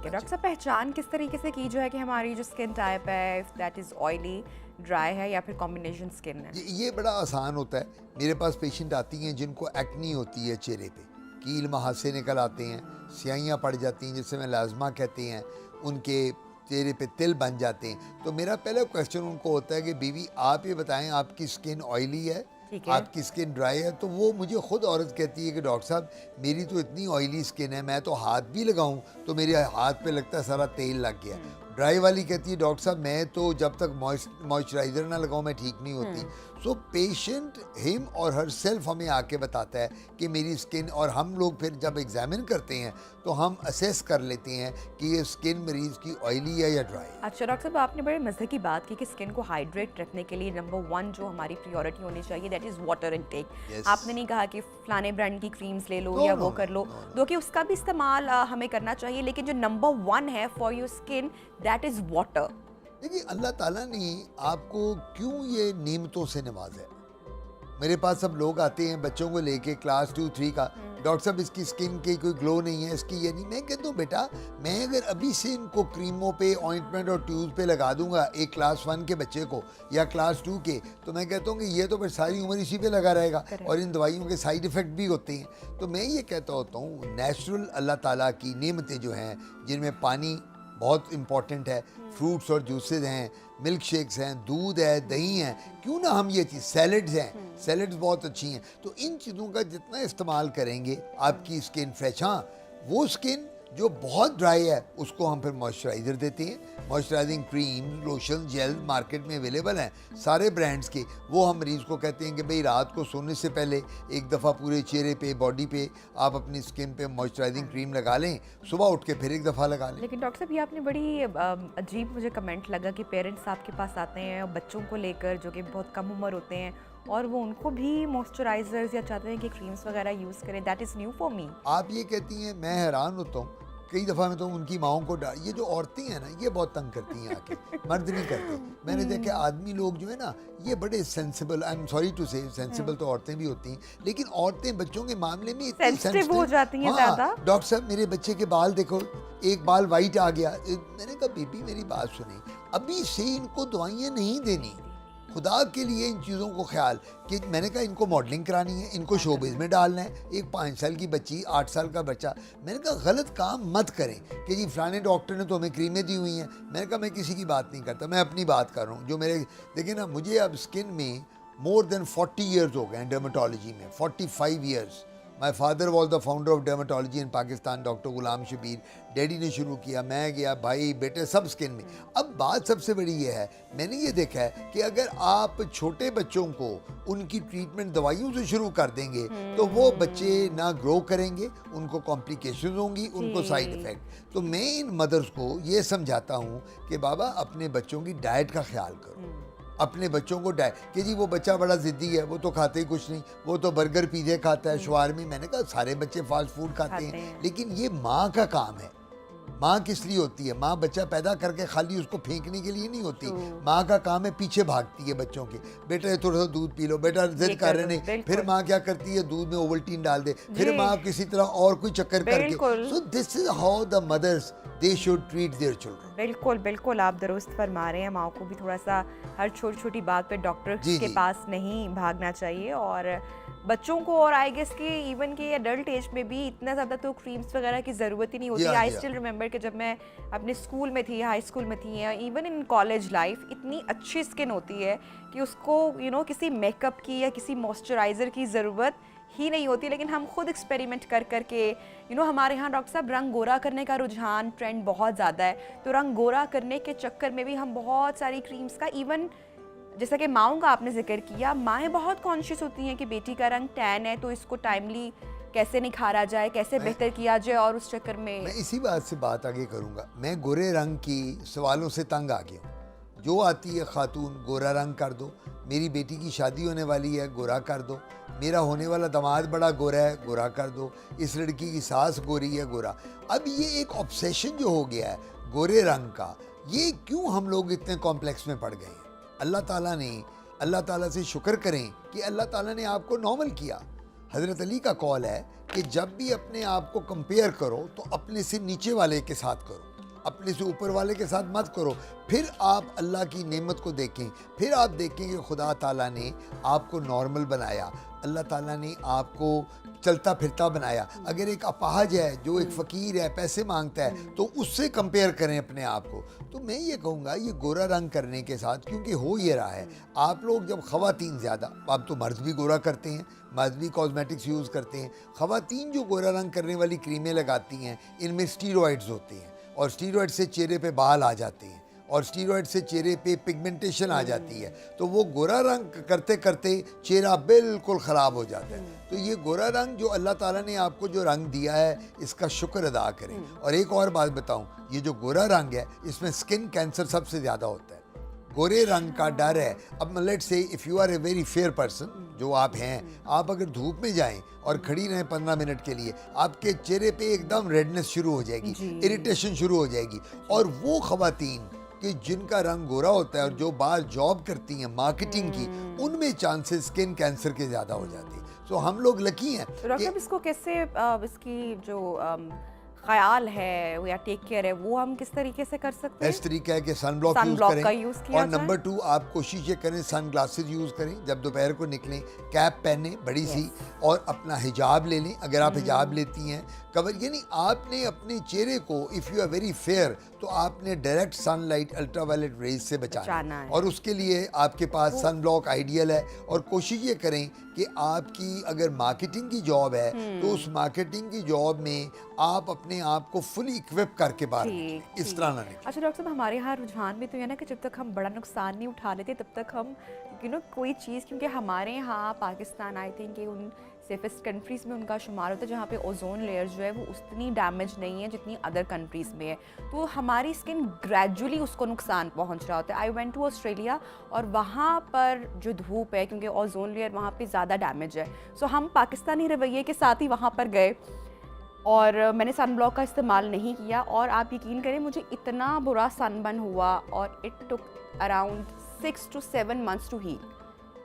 है डॉक्टर साहब, पहचान किस तरीके से की जो है कि हमारी जो स्किन टाइप है, if that is oily, dry है या फिर कॉम्बिनेशन स्किन है? ये बड़ा आसान होता है। मेरे पास पेशेंट आती हैं जिनको एक्नी होती है चेहरे पे, कील महासे निकल आते हैं, स्याहियाँ पड़ जाती हैं जिसे मैं लाजमा कहते हैं, उनके चेहरे पे तिल बन जाते हैं। तो मेरा पहला क्वेश्चन उनको होता है कि बीवी आप ये बताएं आपकी स्किन ऑयली है, आपकी स्किन ड्राई है? तो वो मुझे खुद औरत कहती है कि डॉक्टर साहब मेरी तो इतनी ऑयली स्किन है, मैं तो हाथ भी लगाऊं तो मेरे हाथ पे लगता है सारा तेल लग गया। ड्राई वाली कहती है डॉक्टर साहब मैं तो जब तक मॉइस्चराइज़र ना लगाऊं मैं ठीक नहीं होती। सो पेशेंट हिम और हर सेल्फ हमें आके बताता है कि मेरी स्किन, और हम लोग फिर जब एग्जामिन करते हैं तो हम असेस कर लेते हैं कि ये स्किन मरीज़ की ऑयली है या ड्राई। अच्छा डॉक्टर साहब, आपने बड़े मज़े की बात की कि स्किन को हाइड्रेट रखने के लिए नंबर 1 जो हमारी प्रायोरिटी होनी चाहिए दैट इज़ वाटर इनटेक। आपने नहीं कहा कि फलाने ब्रांड की क्रीम्स ले लो या वो कर लो, दो कि उसका भी इस्तेमाल हमें करना चाहिए, लेकिन जो नंबर 1 है for your skin that is water. देखिए अल्लाह ताला ने आपको क्यों ये नेमतों से नवाजा है। मेरे पास सब लोग आते हैं बच्चों को लेके क्लास 2-3 का, डॉक्टर साहब इसकी स्किन की कोई ग्लो नहीं है, इसकी ये नहीं। मैं कहता हूँ बेटा मैं अगर अभी से इनको क्रीमों पे, ऑइंटमेंट और ट्यूब पे लगा दूंगा एक क्लास 1 के बच्चे को या क्लास 2 के, तो मैं कहता हूँ कि ये तो फिर सारी उम्र इसी पे लगा रहेगा और इन दवाइयों के साइड इफ़ेक्ट भी होते हैं। तो मैं ये कहता होता हूँ नेचुरल अल्लाह ताला की नेमतें जो हैं जिनमें पानी बहुत इम्पॉर्टेंट है, फ्रूट्स और जूसेस हैं, मिल्क शेक्स हैं, दूध है, दही है, क्यों ना हम ये चीज़, सैलड्स हैं, सैलड्स बहुत अच्छी हैं। तो इन चीज़ों का जितना इस्तेमाल करेंगे आपकी स्किन फ्रेश। हाँ, वो स्किन जो बहुत ड्राई है उसको हम फिर मॉइस्चराइज़र देते हैं, moisturising cream, lotion, gel market में अवेलेबल हैं सारे ब्रांड्स के। वो हम मरीज़ को कहते हैं कि भाई रात को सोने से पहले एक दफ़ा पूरे चेहरे पे, बॉडी पे आप अपनी स्किन पे मॉइस्चराइजिंग क्रीम लगा लें, सुबह उठ के फिर एक दफ़ा लगा लें। लेकिन डॉक्टर साहब ये आपने बड़ी अजीब मुझे कमेंट लगा कि पेरेंट्स आपके पास आते हैं बच्चों को लेकर जो कि बहुत कम उम्र होते हैं और वो उनको भी मॉइस्चराइजर्स या चाहते हैं कि क्रीम्स वगैरह यूज़ करें। That is new for me. आप ये कहती हैं, मैं हैरान होता हूँ कई दफ़ा मैं तो उनकी माओं को ये जो औरतें हैं ना ये बहुत तंग करती हैं आके, मर्द नहीं करते। मैंने देखा आदमी लोग जो है ना ये बड़े sensible, I am sorry to say, sensible तो औरतें भी होती हैं लेकिन औरतें बच्चों के मामले में इतनी सेंसिटिव हो जाती हैं ज़्यादा। डॉक्टर साहब मेरे बच्चे के बाल देखो, एक बाल वाइट आ गया। मैंने कहा बेबी मेरी बात सुनी, अभी से इनको दवाइयाँ नहीं देनी, खुदा के लिए इन चीज़ों को ख्याल कि मैंने कहा इनको मॉडलिंग करानी है, इनको शोबिज़ में डालना है। एक 5 साल की बच्ची, 8 साल का बच्चा, मैंने कहा गलत काम मत करें कि जी फलाने डॉक्टर ने तो हमें क्रीमें दी हुई हैं। मैंने कहा मैं किसी की बात नहीं करता, मैं अपनी बात कर रहा हूँ जो मेरे, देखिए ना मुझे अब स्किन में मोर देन 40 ईयर्स हो गए हैं डर्मेटोलॉजी में, 45 years. My father was the founder of dermatology in Pakistan, doctor Ghulam Shabbir. Daddy ने शुरू किया, मैं गया, भाई बेटे सब स्किन में। अब बात सबसे बड़ी ये है, मैंने ये देखा है कि अगर आप छोटे बच्चों को उनकी ट्रीटमेंट दवाइयों से शुरू कर देंगे तो वो बच्चे ना ग्रो करेंगे, उनको कॉम्प्लिकेशन होंगी, उनको साइड इफ़ेक्ट। तो मैं इन मदर्स को ये समझाता हूँ कि बाबा अपने बच्चों की डाइट का ख्याल करो, अपने बच्चों को कि जी वो बच्चा बड़ा ज़िद्दी है, वो तो खाते ही कुछ नहीं, वो तो बर्गर पिज़्ज़े खाता है, शवारमी। मैंने कहा सारे बच्चे फास्ट फूड खाते हैं लेकिन ये माँ का काम है। माँ किस लिए होती है? माँ बच्चा पैदा करके खाली उसको फेंकने के लिए नहीं होती, माँ का काम है पीछे भागती है बच्चों के, बेटा थोड़ा सा दूध पी लो, बेटा जिद कर रहे नहीं, फिर माँ क्या करती है दूध में ओवल्टीन डाल दे, फिर माँ किसी तरह और कोई चक्कर करके। So this is how the mothers they should treat their children. बिल्कुल बिल्कुल आप दुरुस्त फरमा रहे हैं, माँ को भी थोड़ा सा हर छोटी छोटी बात पे डॉक्टर के पास नहीं भागना चाहिए और बच्चों को, और आई गेस कि इवन के एडल्ट एज में भी इतना ज़्यादा तो क्रीम्स वगैरह की ज़रूरत ही नहीं होती। आई स्टिल रिमेंबर कि जब मैं अपने स्कूल में थी, हाई स्कूल में थी, इवन इन कॉलेज लाइफ, इतनी अच्छी स्किन होती है कि उसको किसी मेकअप की या किसी मॉइस्चराइज़र की ज़रूरत ही नहीं होती। लेकिन हम खुद एक्सपेरिमेंट कर करके हमारे यहाँ डॉक्टर साहब रंग गोरा करने का रुझान, ट्रेंड बहुत ज़्यादा है, तो रंग गोरा करने के चक्कर में भी हम बहुत सारी क्रीम्स का, इवन जैसा कि माओं का आपने जिक्र किया, माएँ बहुत कॉन्शियस होती हैं कि बेटी का रंग टैन है तो इसको टाइमली कैसे निखारा जाए, कैसे बेहतर किया जाए, और उस चक्कर में मैं इसी बात से बात आगे करूँगा। मैं गोरे रंग की सवालों से तंग आ गया हूँ। जो आती है खातून गोरा रंग कर दो, मेरी बेटी की शादी होने वाली है गोरा कर दो, मेरा होने वाला दामाद बड़ा गोरा है गोरा कर दो, इस लड़की की सास गोरी है गोरा। अब ये एक ऑब्सेशन जो हो गया है गोरे रंग का, ये क्यों हम लोग इतने कॉम्प्लेक्स में पड़ गए हैं? अल्लाह ताला से शुक्र करें कि अल्लाह ताला ने आपको नॉर्मल किया। हज़रत अली का कॉल है कि जब भी अपने आप को कंपेयर करो तो अपने से नीचे वाले के साथ करो। अपने से ऊपर वाले के साथ मत करो। फिर आप अल्लाह की नेमत को देखें, फिर आप देखें कि खुदा ताला ने आपको नॉर्मल बनाया, अल्लाह ताला ने आपको चलता फिरता बनाया। अगर एक अपाहज है जो एक फ़कीर है, पैसे मांगता है, तो उससे कंपेयर करें अपने आप को। तो मैं ये कहूँगा ये गोरा रंग करने के साथ, क्योंकि हो ये रहा है, आप लोग जब ख़वातीन ज़्यादा, अब तो मर्द भी गोरा करते हैं, मर्द भी कॉस्मेटिक्स यूज़ करते हैं, ख़वातीन जो गोरा रंग करने वाली क्रीमें लगाती हैं इनमें स्टीरॉइड्स होते हैं, और स्टीरॉइड से चेहरे पे बाल आ जाते हैं, और स्टीरॉइड से चेहरे पे पिगमेंटेशन आ जाती है, तो वो गोरा रंग करते करते चेहरा बिल्कुल ख़राब हो जाता है। तो ये गोरा रंग जो अल्लाह ताला ने आपको जो रंग दिया है, इसका शुक्र अदा करें। और एक और बात बताऊं, ये जो गोरा रंग है इसमें स्किन कैंसर सबसे ज़्यादा होता है। गोरे रंग का डर है। अब let's say if you are a very fair person, जो आप हैं, आप अगर धूप में जाएं और खड़ी रहें 15 मिनट के लिए, आपके चेहरे पे एकदम रेडनेस शुरू हो जाएगी, इरिटेशन शुरू हो जाएगी। और वो ख़वातीन कि जिनका रंग गोरा होता है और जो बाहर जॉब करती हैं मार्केटिंग की, उनमें चांसेस स्किन कैंसर के ज़्यादा हो जाते हैं। सो हम लोग लकी हैं। तो डॉक्टर साहब इसको कैसे इसकी जो ख्याल है या टेक केयर है वो हम किस तरीके से कर सकते हैं? बेस्ट तरीका है कि सन ब्लॉक यूज़ का करें, यूज़ किया और नंबर 2 आप कोशिश ये करें सन ग्लासेज यूज़ करें जब दोपहर को निकलें, कैप पहने बड़ी सी, और अपना हिजाब ले लें अगर आप हिजाब लेती हैं, कवर, यानी आपने अपने चेहरे को, if you are very fair, तो आपने डायरेक्ट सनलाइट अल्ट्रावायलेट रेज से बचाना है। और उसके लिए आपके पास सन ब्लॉक आइडियल है। और कोशिश ये करें कि आपकी अगर मार्केटिंग की जॉब है तो उस मार्केटिंग की जॉब में आप अपने आप को फुली इक्विप करके बाहर निकलें, इस तरह ना निकलें। अच्छा डॉक्टर साहब, हमारे यहाँ रुझान में तो है ना कि जब तक हम बड़ा नुकसान नहीं उठा लेते तब तक हम कोई चीज़, क्योंकि हमारे यहाँ पाकिस्तान आई थिंक उन सेफेस्ट कंट्रीज़ में उनका शुमार होता है जहाँ पे ओजोन लेयर जो है वो उतनी डैमेज नहीं है जितनी अदर कंट्रीज़ में है, तो हमारी स्किन ग्रेजुअली उसको नुकसान पहुँच रहा होता है। आई वेंट टू ऑस्ट्रेलिया और वहाँ पर जो धूप है, क्योंकि ओजोन लेयर वहाँ पे ज़्यादा डैमेज है, सो हम पाकिस्तानी रवैये के साथ ही वहाँ पर गए और मैंने सन ब्लॉक का इस्तेमाल नहीं किया, और आप यकीन करें मुझे इतना बुरा सनबर्न हुआ और it took around 6 to 7 months to heal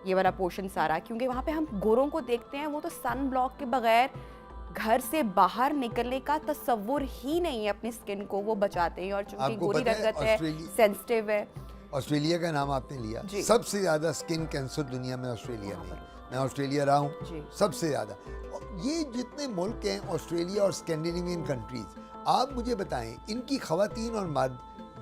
ये वाला पोर्शन सारा, क्योंकि वहाँ पे हम गोरों को देखते हैं वो तो सन ब्लॉक के बगैर घर से बाहर निकलने का तस्वुर ही नहीं है, अपनी स्किन को वो बचाते हैं, और चूंकि गोरी रंगत है, सेंसिटिव है। ऑस्ट्रेलिया का नाम आपने लिया, सबसे ज़्यादा स्किन कैंसर दुनिया में ऑस्ट्रेलिया में, मैं ऑस्ट्रेलिया रहा हूँ, सबसे ज़्यादा। ये जितने मुल्क हैं ऑस्ट्रेलिया और स्कैंडिनेवियन कंट्रीज़, आप मुझे बताएं इनकी ख़वातीन और मर्द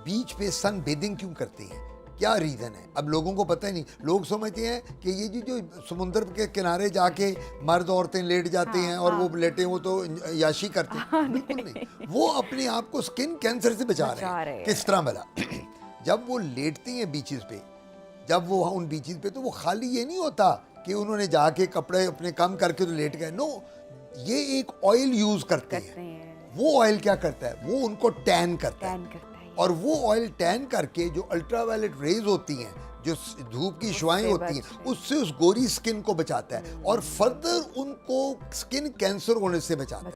बीच पे सन बेदिंग क्यों करते हैं? क्या रीज़न है? अब लोगों को पता ही नहीं, लोग समझते हैं कि ये जो समुद्र के किनारे जाके मर्द औरतें लेट जाते हैं और वो लेटे वो तो याशी करते हैं, बिल्कुल नहीं, वो अपने आप को स्किन कैंसर से बचा रहे हैं। किस तरह भला? जब वो लेटती हैं बीचेस पे, जब वो उन बीचेस पे, तो वो खाली ये नहीं होता कि उन्होंने जाके कपड़े अपने कम करके तो लेट गए, नो, ये एक ऑयल यूज़ करते हैं। वो ऑयल क्या करता है? वो उनको टैन करता है, और वो ऑयल टैन करके जो अल्ट्रावायलेट रेज होती हैं, जो धूप की शुआएं होती हैं, उससे उस गोरी स्किन को बचाता है और फर्दर उनको स्किन कैंसर होने से बचाता है।